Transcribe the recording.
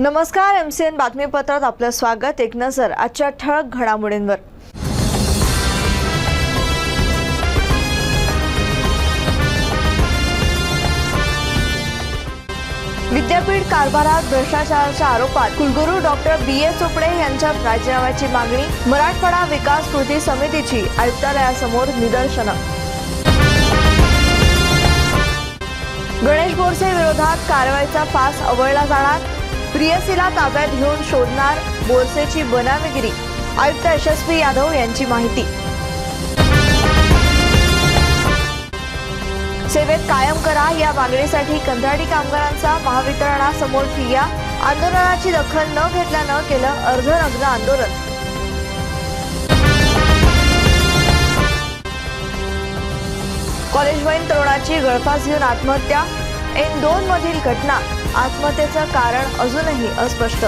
नमस्कार, MCN बातमीपत्रात आपलं स्वागत। एक नजर आजच्या ठळक घडामोडींवर। विद्यापीठ कारभारात भ्रष्टाचाराच्या आरोपात कुलगुरू डॉक्टर BA चोपडे यांच्या राजीनाम्याची मागणी। मराठवाडा विकास कृती समितीची आयुक्तालयासमोर निदर्शनं। गणेश बोरसे विरोधात कारवाईचा फास अवळला जाणार। प्रियसीला ताब्यात घेऊन शोधणार बोरसेची बनावेगिरी। आयुक्त यशस्वी यादव यांची माहिती। सेवेत कायम करा या मागणीसाठी कंत्राटी कामगारांचा महावितरणासमोर ठिय्या। आंदोलनाची दखल न घेतल्यानं केलं अर्धनग्न आंदोलन। कॉलेजवयीन तरुणाची गळफास घेऊन आत्महत्या। N2 मधील घटना। आत्महत्येचं कारण अजूनही अस्पष्ट।